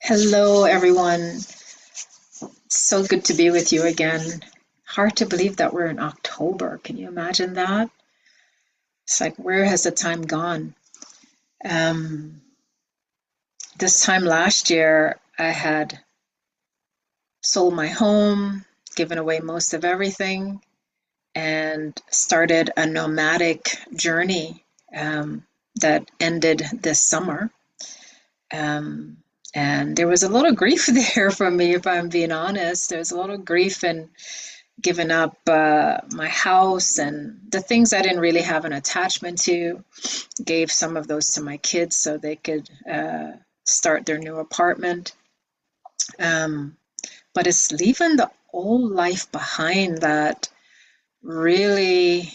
Hello, everyone. It's so good to be with you again. Hard to believe that we're in October. Can you imagine that? It's like, where has the time gone? Um, this time last year, I had sold my home, given away most of everything, and started a nomadic journey that ended this summer. Um, and there was a lot of grief there for me, if I'm being honest. There's a lot of grief in given up my house and the things I didn't really have an attachment to. Gave some of those to my kids so they could start their new apartment. Um, but it's leaving the old life behind that really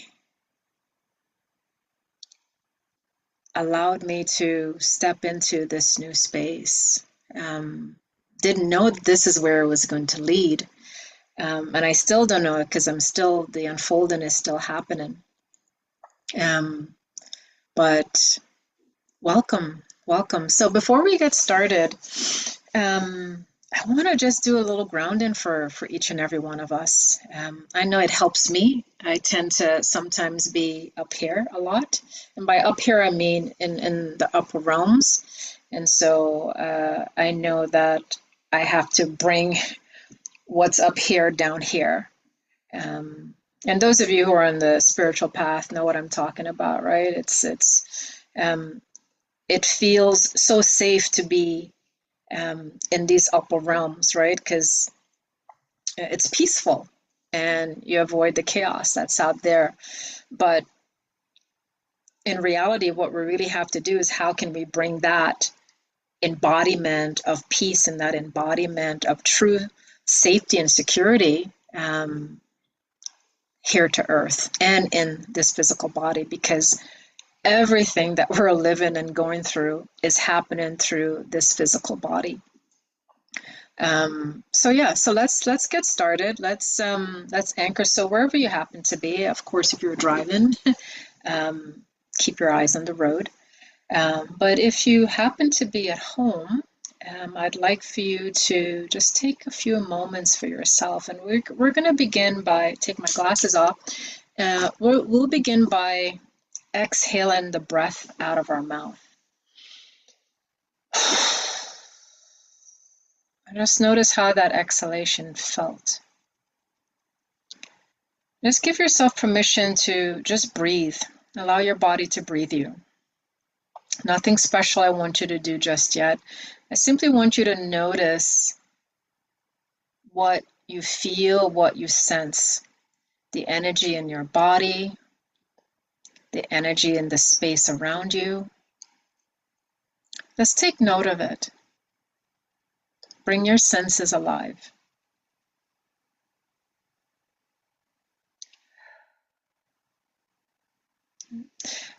allowed me to step into this new space. Didn't know this is where it was going to lead. And I still don't know it because the unfolding is still happening. Um, but welcome, welcome. So before we get started, I want to just do a little grounding for each and every one of us. I know it helps me. I tend to sometimes be up here a lot. And by up here, I mean in the upper realms. And so I know that I have to bring what's up here down here. And those of you who are on the spiritual path know what I'm talking about, right? It feels so safe to be in these upper realms, right? Because it's peaceful and you avoid the chaos that's out there. But in reality, what we really have to do is how can we bring that embodiment of peace and that embodiment of true safety and security here to earth and in this physical body, because everything that we're living and going through is happening through this physical body. So let's get started. Let's anchor. So wherever you happen to be, of course, if you're driving, keep your eyes on the road. But if you happen to be at home, I'd like for you to just take a few moments for yourself. And we're going to begin by, take my glasses off. We'll begin by exhaling the breath out of our mouth. And just notice how that exhalation felt. Just give yourself permission to just breathe. Allow your body to breathe you. Nothing special I want you to do just yet. I simply want you to notice what you feel, what you sense, the energy in your body, the energy in the space around you. Let's take note of it. Bring your senses alive.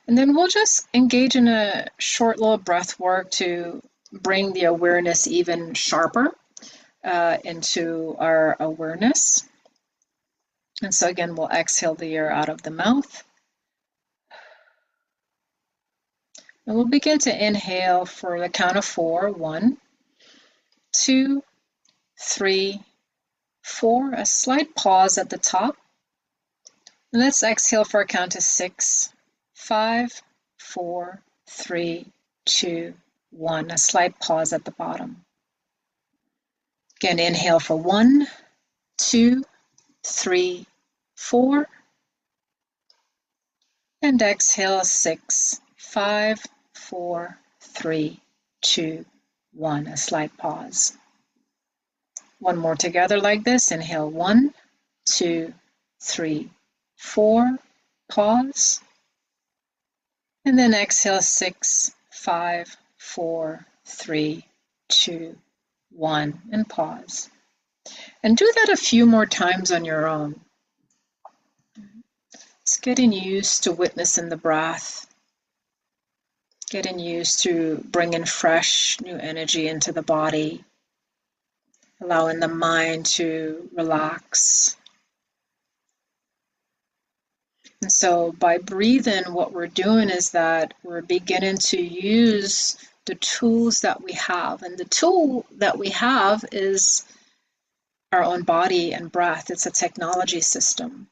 And then we'll just engage in a short little breath work to bring the awareness even sharper into our awareness. And so again, we'll exhale the air out of the mouth. And we'll begin to inhale for the count of 4. 1, 2, 3, 4. A slight pause at the top. And let's exhale for a count of 6. 5, 4, 3, 2, 1. A slight pause at the bottom. Again, inhale for 1, 2, 3, 4. And exhale 6, 5, 4, 3, 2, 1. A slight pause. One more together like this. Inhale 1, 2, 3, 4. Pause. And then exhale 6, 5, 4, 3, 2, 1. And pause. And do that a few more times on your own. It's getting used to witnessing the breath. Getting used to bringing fresh new energy into the body. Allowing the mind to relax. And so by breathing, what we're doing is that we're beginning to use the tools that we have. And the tool that we have is our own body and breath. It's a technology system,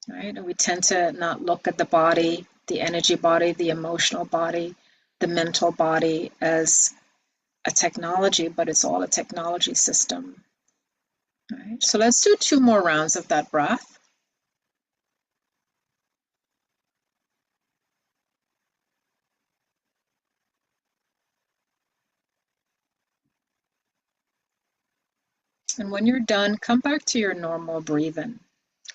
right? And we tend to not look at the body, the energy body, the emotional body, the mental body as a technology, but it's all a technology system, right? So let's do 2 more rounds of that breath. And when you're done, come back to your normal breathing.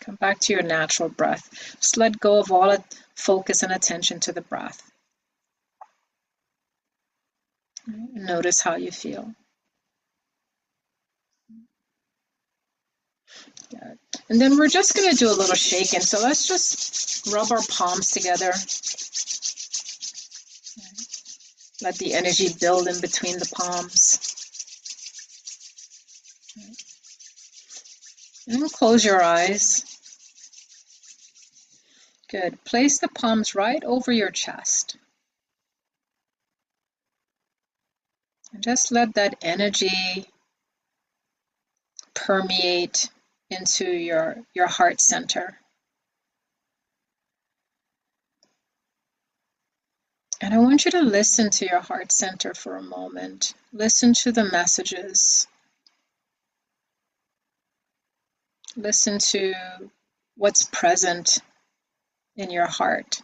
Come back to your natural breath. Just let go of all focus and attention to the breath. Notice how you feel. Good. And then we're just going to do a little shaking. So let's just rub our palms together. Let the energy build in between the palms. And then close your eyes. Good. Place the palms right over your chest. And just let that energy permeate into your heart center. And I want you to listen to your heart center for a moment. Listen to the messages. Listen to what's present in your heart.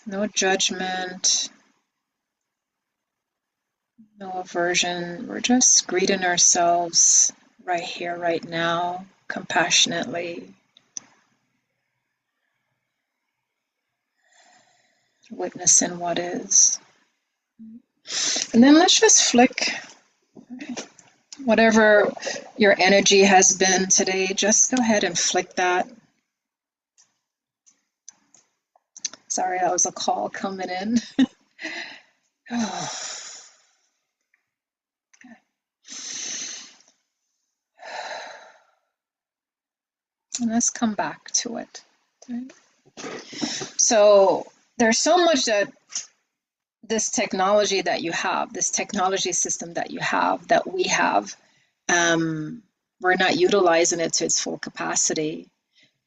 No judgment, no aversion. We're just greeting ourselves right here, right now, compassionately. Witnessing what is. And then let's just flick whatever your energy has been today. Just go ahead and flick that. Sorry, that was a call coming in. Oh. And let's come back to it. Okay. So there's so much that this technology that you have, this technology system that you have, that we have, we're not utilizing it to its full capacity.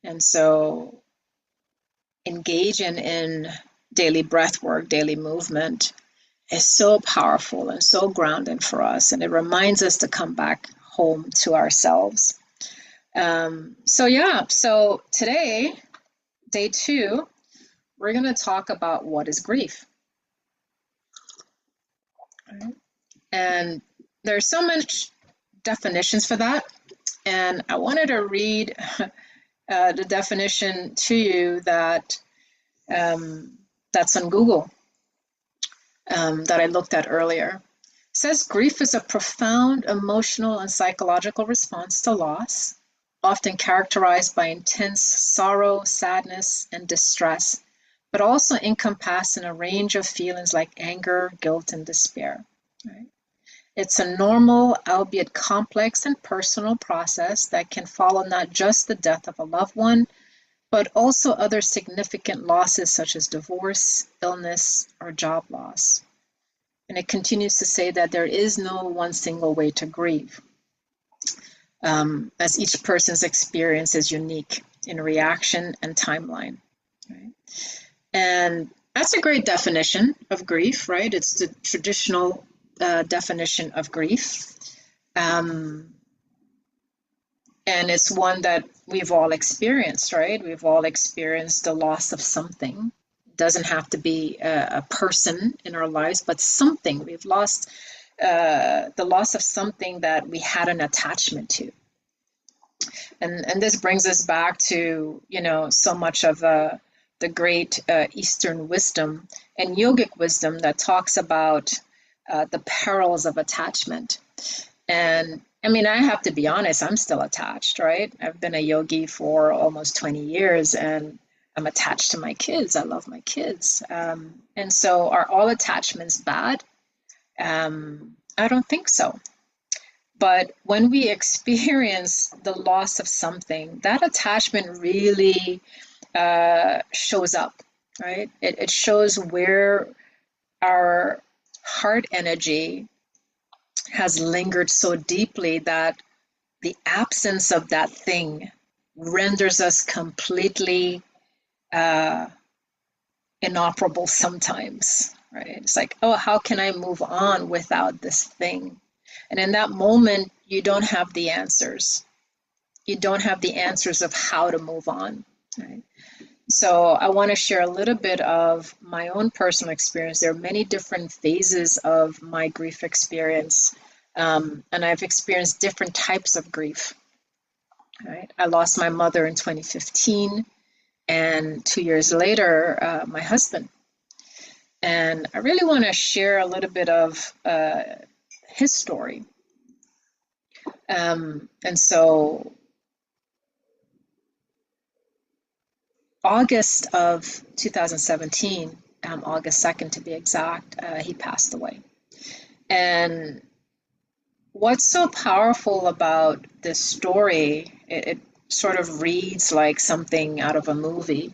And so engaging in daily breath work, daily movement is so powerful and so grounding for us. And it reminds us to come back home to ourselves. So today, day 2, we're going to talk about what is grief. Right. And there's so much definitions for that. And I wanted to read the definition to you that that's on Google that I looked at earlier. It says grief is a profound emotional and psychological response to loss, often characterized by intense sorrow, sadness, and distress, but also encompassing a range of feelings like anger, guilt, and despair. Right? It's a normal, albeit complex and personal process that can follow not just the death of a loved one, but also other significant losses such as divorce, illness, or job loss. And it continues to say that there is no one single way to grieve, as each person's experience is unique in reaction and timeline. Right? And that's a great definition of grief, right? It's the traditional definition of grief. And it's one that we've all experienced, right? We've all experienced the loss of something. It doesn't have to be a person in our lives, but something. We've lost the loss of something that we had an attachment to. And this brings us back to, so much of the great Eastern wisdom and yogic wisdom that talks about the perils of attachment. And I mean, I have to be honest, I'm still attached, right? I've been a yogi for almost 20 years and I'm attached to my kids. I love my kids. And so are all attachments bad? I don't think so. But when we experience the loss of something, that attachment really shows up, right? It shows where our heart energy has lingered so deeply that the absence of that thing renders us completely inoperable sometimes, right? It's like, oh, how can I move on without this thing? And in that moment, you don't have the answers. You don't have the answers of how to move on, right? So I want to share a little bit of my own personal experience. There are many different phases of my grief experience, and I've experienced different types of grief. Right? I lost my mother in 2015, and 2 years later, my husband. And I really want to share a little bit of his story. And so August of 2017, August 2nd to be exact, he passed away. And what's so powerful about this story, it sort of reads like something out of a movie.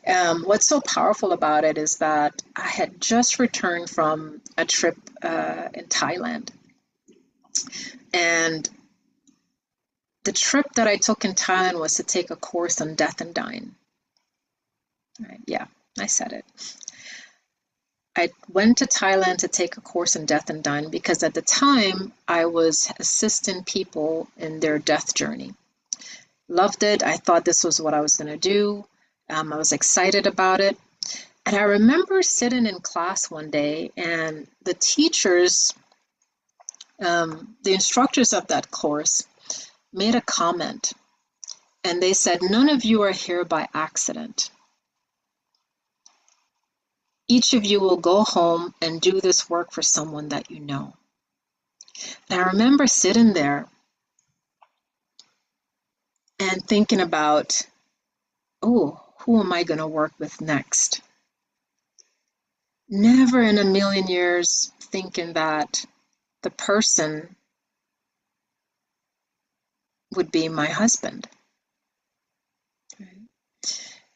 What's so powerful about it is that I had just returned from a trip in Thailand. And the trip that I took in Thailand was to take a course on death and dying. Right? Yeah, I said it. I went to Thailand to take a course in death and dying because at the time I was assisting people in their death journey. Loved it. I thought this was what I was going to do. I was excited about it. And I remember sitting in class one day and the teachers, the instructors of that course made a comment and they said, none of you are here by accident. Each of you will go home and do this work for someone that you know. And I remember sitting there and thinking about, oh, who am I going to work with next? Never in a million years thinking that the person would be my husband.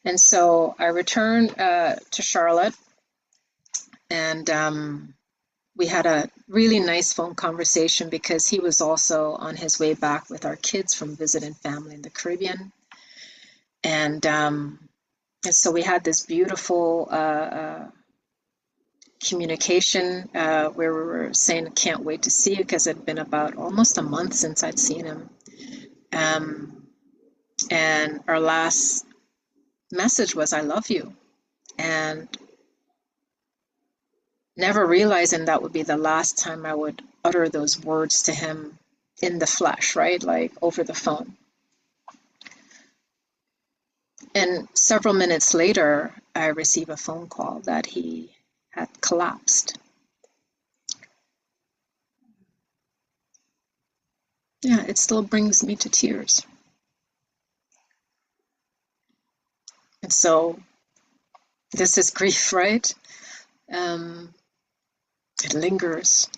And so I returned to Charlotte, and we had a really nice phone conversation because he was also on his way back with our kids from visiting family in the Caribbean. And so we had this beautiful communication where we were saying, can't wait to see you, because it had been about almost a month since I'd seen him. And our last message was, I love you. And never realizing that would be the last time I would utter those words to him in the flesh, right? Like over the phone. And several minutes later, I received a phone call that he had collapsed. Yeah, it still brings me to tears. And so this is grief, right? It lingers,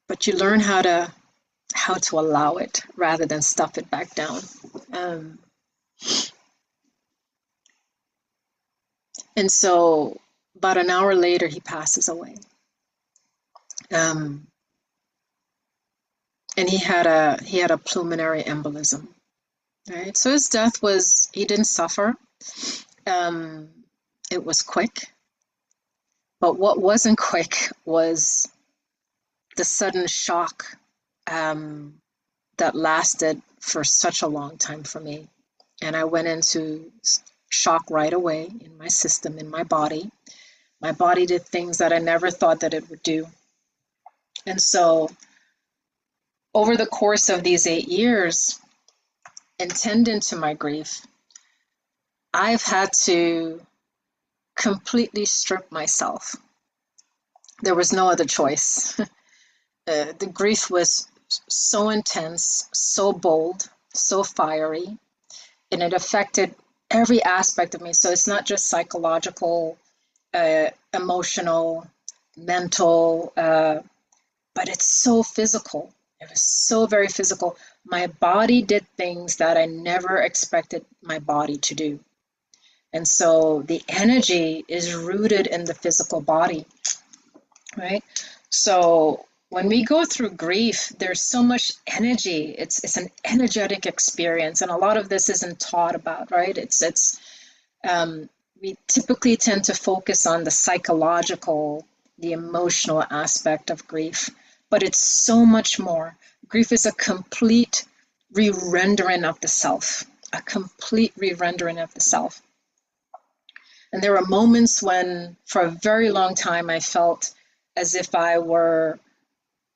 but you learn how to allow it rather than stuff it back down. And so about an hour later, he passes away. And he had a pulmonary embolism, right? So his death was, he didn't suffer. It was quick. But what wasn't quick was the sudden shock that lasted for such a long time for me. And I went into shock right away in my system, in my body. My body did things that I never thought that it would do. And so over the course of these 8 years, in tending to my grief, I've had to completely strip myself. There was no other choice. The grief was so intense, so bold, so fiery, and it affected every aspect of me. So it's not just psychological, emotional, mental, but it's so physical. It was so very physical. My body did things that I never expected my body to do. And so the energy is rooted in the physical body, right? So when we go through grief, there's so much energy. It's an energetic experience, and a lot of this isn't taught about, right? We typically tend to focus on the psychological, the emotional aspect of grief, but it's so much more. Grief is a complete re-rendering of the self, a complete re-rendering of the self. And there were moments when, for a very long time, I felt as if I were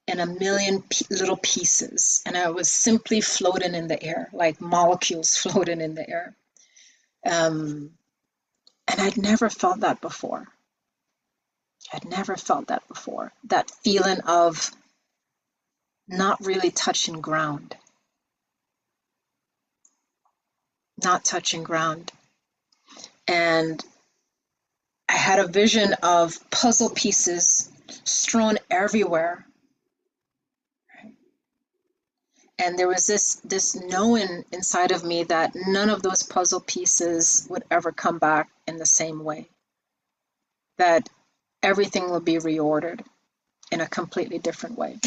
in a million little pieces, and I was simply floating in the air, like molecules floating in the air. And I'd never felt that before. I'd never felt that before. That feeling of not really touching ground. Not touching ground. And I had a vision of puzzle pieces strewn everywhere. And there was this knowing inside of me that none of those puzzle pieces would ever come back in the same way. That everything will be reordered in a completely different way.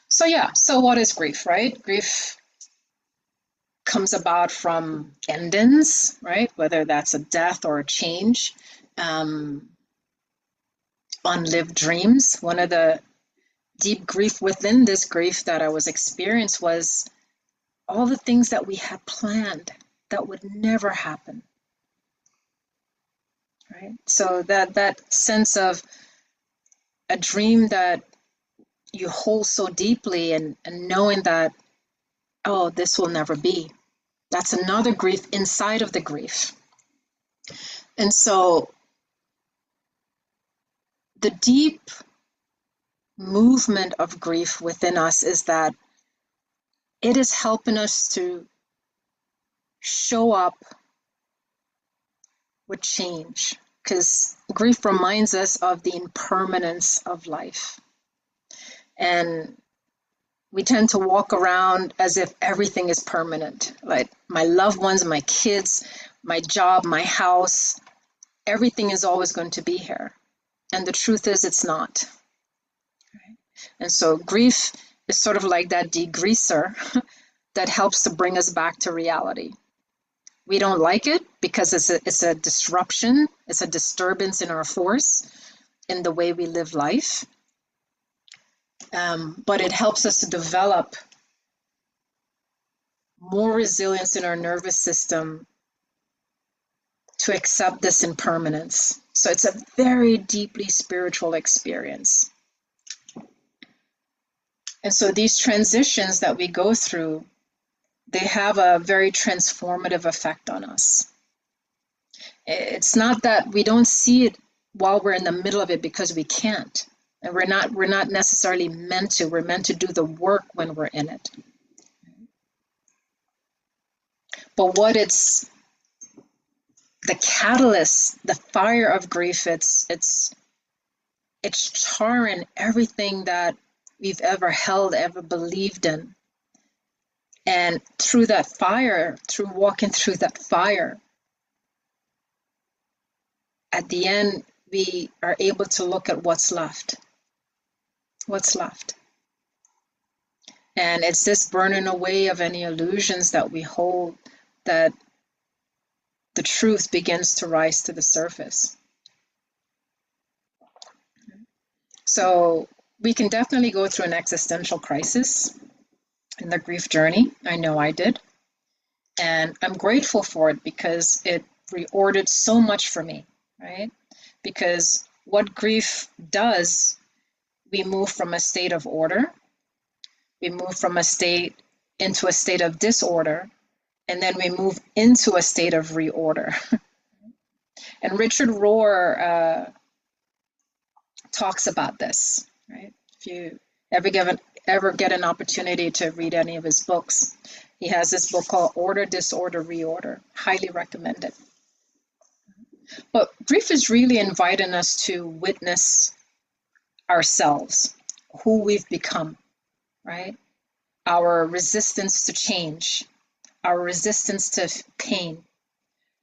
So yeah, so what is grief, right? Grief comes about from endings, right? Whether that's a death or a change. Unlived dreams. One of the deep grief within this grief that I was experiencing was all the things that we had planned that would never happen, right? So that sense of a dream that you hold so deeply, and knowing that, oh, this will never be. That's another grief inside of the grief. And so the deep movement of grief within us is that it is helping us to show up with change, because grief reminds us of the impermanence of life. And we tend to walk around as if everything is permanent. Like my loved ones, my kids, my job, my house, everything is always going to be here. And the truth is, it's not. And so grief is sort of like that degreaser that helps to bring us back to reality. We don't like it because it's a disruption, it's a disturbance in our force, in the way we live life. But it helps us to develop more resilience in our nervous system to accept this impermanence. So it's a very deeply spiritual experience. And so these transitions that we go through, they have a very transformative effect on us. It's not that we don't see it while we're in the middle of it because we can't. And we're not necessarily meant to. We're meant to do the work when we're in it. But what it's the catalyst, the fire of grief, it's charring everything that we've ever held, ever believed in. And through that fire, through walking through that fire, at the end, we are able to look at what's left. What's left. And it's this burning away of any illusions that we hold, that the truth begins to rise to the surface. So we can definitely go through an existential crisis in the grief journey. I know I did. And I'm grateful for it because it reordered so much for me, right? Because what grief does, we move from a state of order, we move from a state into a state of disorder, and then we move into a state of reorder. And Richard Rohr talks about this, right? If you ever get an opportunity to read any of his books, he has this book called Order, Disorder, Reorder. Highly recommend it. But grief is really inviting us to witness ourselves, who we've become, right? Our resistance to change, our resistance to pain,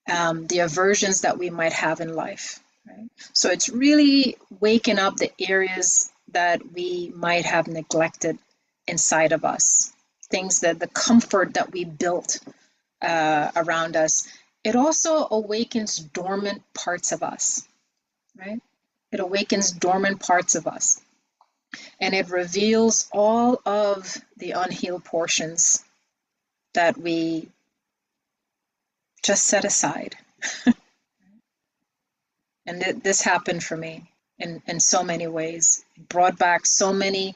the aversions that we might have in life, right? So it's really waking up the areas that we might have neglected inside of us, things that the comfort that we built around us. It also awakens dormant parts of us, right? It awakens dormant parts of us, and it reveals all of the unhealed portions that we just set aside. And this happened for me in so many ways. It brought back so many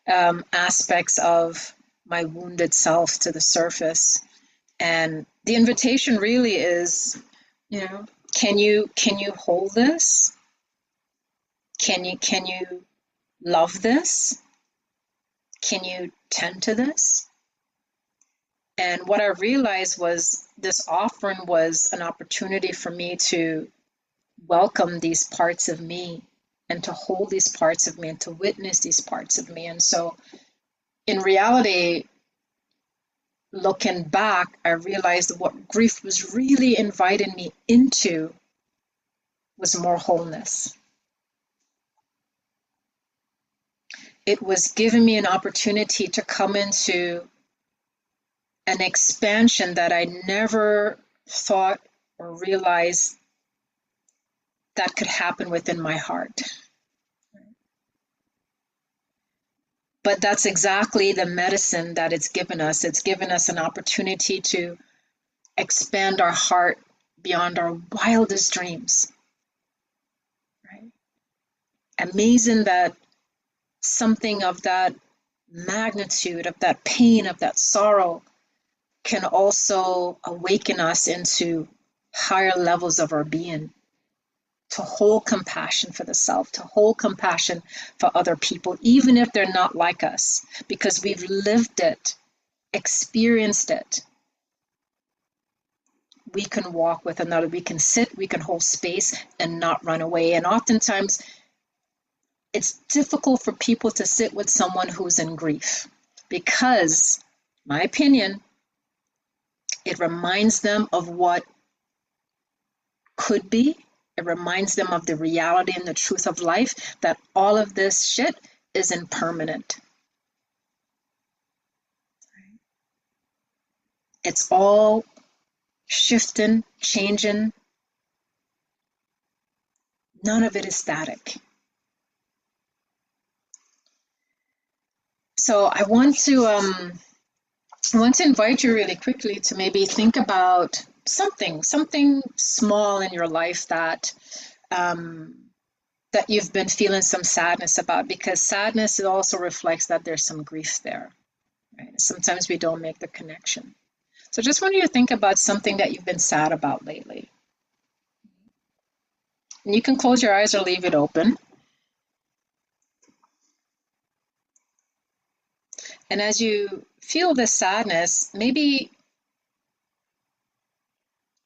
aspects of my wounded self to the surface. And the invitation really is, can you hold this? Can you love this? Can you tend to this? And what I realized was this offering was an opportunity for me to welcome these parts of me and to hold these parts of me and to witness these parts of me. And so in reality, looking back, I realized that what grief was really inviting me into was more wholeness. It was giving me an opportunity to come into an expansion that I never thought or realized that could happen within my heart. But that's exactly the medicine that it's given us. It's given us an opportunity to expand our heart beyond our wildest dreams. Right? Amazing that something of that magnitude, of that pain, of that sorrow, can also awaken us into higher levels of our being, to hold compassion for the self, to hold compassion for other people, even if they're not like us, because we've lived it, experienced it. We can walk with another, we can sit, we can hold space and not run away. And oftentimes it's difficult for people to sit with someone who's in grief because, my opinion, it reminds them of what could be. It reminds them of the reality and the truth of life, that all of this shit is impermanent. It's all shifting, changing. None of it is static. So I want to invite you really quickly to maybe think about something small in your life that that you've been feeling some sadness about, because sadness, it also reflects that there's some grief there. Right? Sometimes we don't make the connection. So just want you to think about something that you've been sad about lately. And you can close your eyes or leave it open. And as you feel this sadness, maybe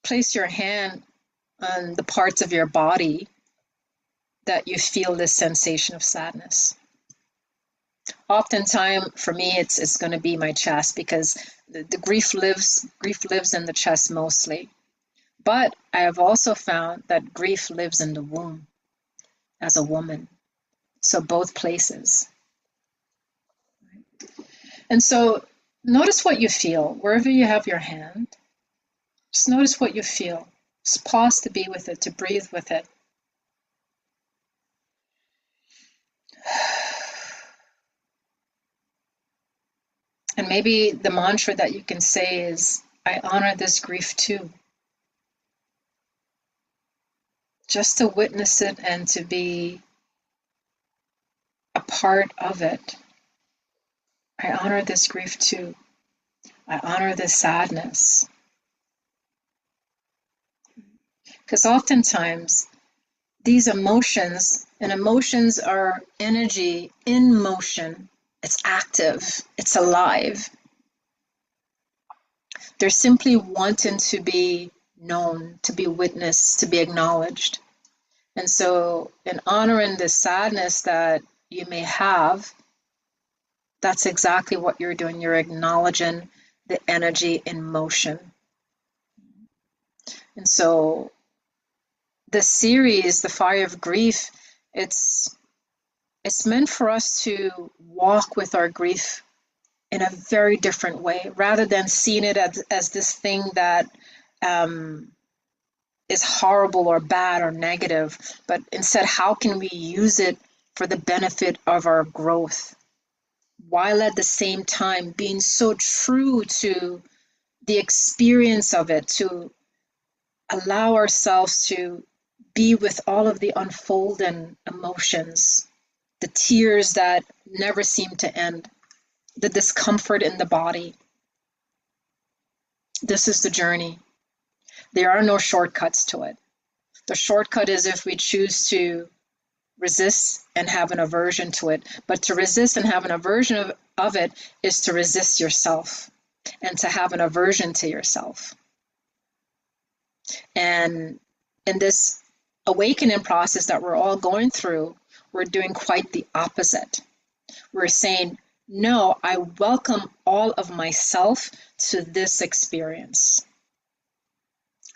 place your hand on the parts of your body that you feel this sensation of sadness. Oftentimes, for me, it's going to be my chest, because the grief lives in the chest mostly. But I have also found that grief lives in the womb as a woman. So both places. And so notice what you feel wherever you have your hand. Just notice what you feel. Just pause to be with it, to breathe with it. And maybe the mantra that you can say is, I honor this grief too. Just to witness it and to be a part of it. I honor this grief too. I honor this sadness. Because oftentimes these emotions, and emotions are energy in motion. It's active, it's alive. They're simply wanting to be known, to be witnessed, to be acknowledged. And so in honoring the sadness that you may have, That's exactly what you're doing. You're acknowledging the energy in motion. And so the series, The Fire of Grief, it's meant for us to walk with our grief in a very different way, rather than seeing it as this thing that is horrible or bad or negative, but instead, how can we use it for the benefit of our growth, while at the same time being so true to the experience of it, to allow ourselves to be with all of the unfolding emotions, the tears that never seem to end, the discomfort in the body. This is the journey. There are no shortcuts to it. The shortcut is if we choose to resist and have an aversion to it. But to resist and have an aversion of it is to resist yourself and to have an aversion to yourself. And in this awakening process that we're all going through, we're doing quite the opposite. We're saying, no, I welcome all of myself to this experience.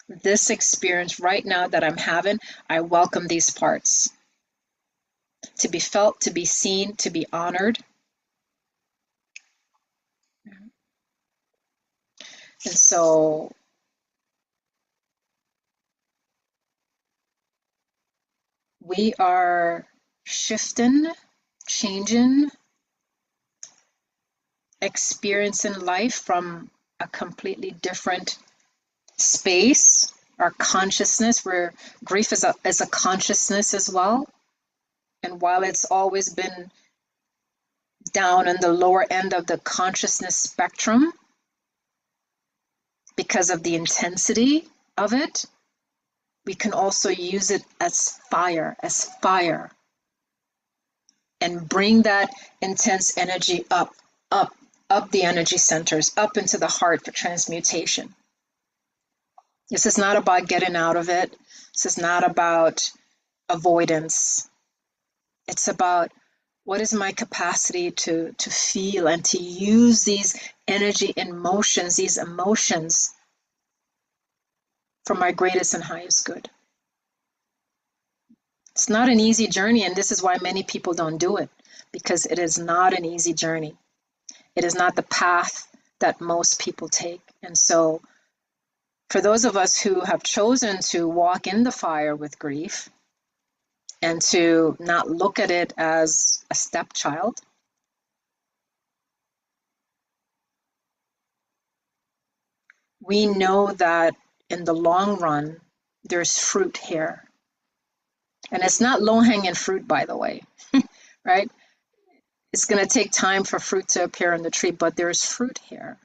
This experience right now that I'm having, I welcome these parts. To be felt, to be seen, to be honored. And so we are shifting, changing, experiencing life from a completely different space, our consciousness, where grief is a consciousness as well. And while it's always been down in the lower end of the consciousness spectrum because of the intensity of it, we can also use it as fire, and bring that intense energy up the energy centers, up into the heart for transmutation. This is not about getting out of it. This is not about avoidance. It's about, what is my capacity to feel and to use these energy emotions, these emotions, for my greatest and highest good. It's not an easy journey, and this is why many people don't do it, because it is not an easy journey. It is not the path that most people take. And so for those of us who have chosen to walk in the fire with grief and to not look at it as a stepchild, we know that in the long run, there's fruit here. And it's not low-hanging fruit, by the way, right? It's going to take time for fruit to appear on the tree, but there's fruit here.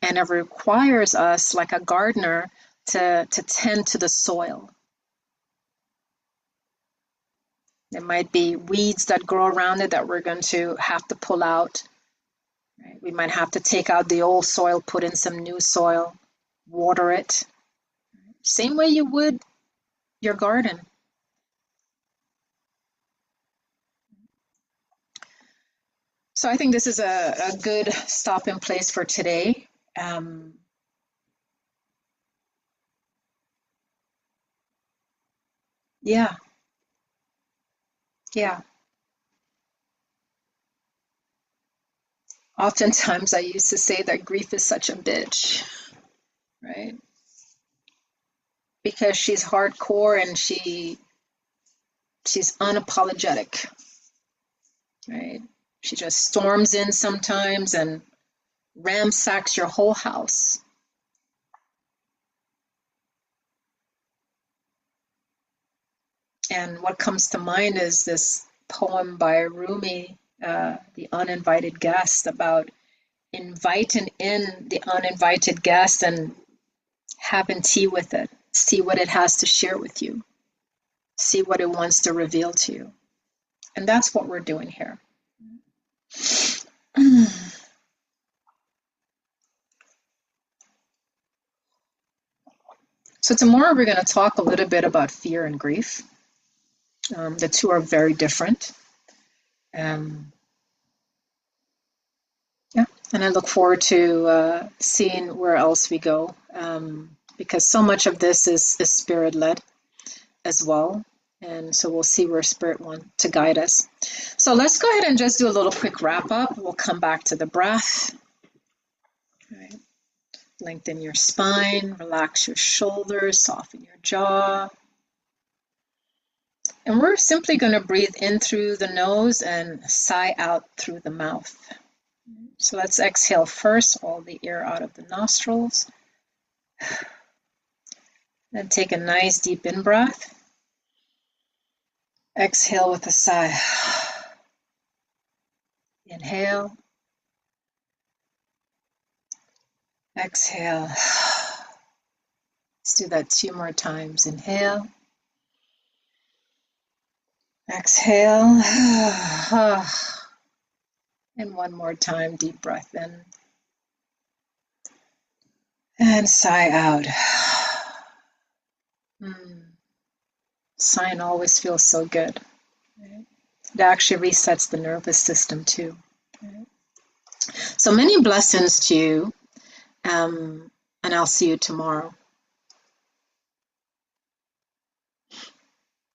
And it requires us, like a gardener, to tend to the soil. There might be weeds that grow around it that we're going to have to pull out. Right? We might have to take out the old soil, put in some new soil, water it. Same way you would your garden. So I think this is a good stopping place for today. Yeah. Oftentimes I used to say that grief is such a bitch, right? Because she's hardcore and she's unapologetic, right? She just storms in sometimes and ransacks your whole house. And what comes to mind is this poem by Rumi, The Uninvited Guest, about inviting in the uninvited guest and having tea with it. See what it has to share with you. See what it wants to reveal to you. And that's what we're doing here. So tomorrow we're going to talk a little bit about fear and grief. The two are very different. Yeah, and I look forward to seeing where else we go, because so much of this is spirit-led as well. And so we'll see where spirit wants to guide us. So let's go ahead and just do a little quick wrap up. We'll come back to the breath. All right. Lengthen your spine, relax your shoulders, soften your jaw. And we're simply going to breathe in through the nose and sigh out through the mouth. So let's exhale first, all the air out of the nostrils. Then take a nice deep in-breath. Exhale with a sigh. Inhale. Exhale. Let's do that 2 more times. Inhale. Exhale. And 1 more time, deep breath in. And sigh out. Sighing always feels so good. It actually resets the nervous system too. So many blessings to you, and I'll see you tomorrow.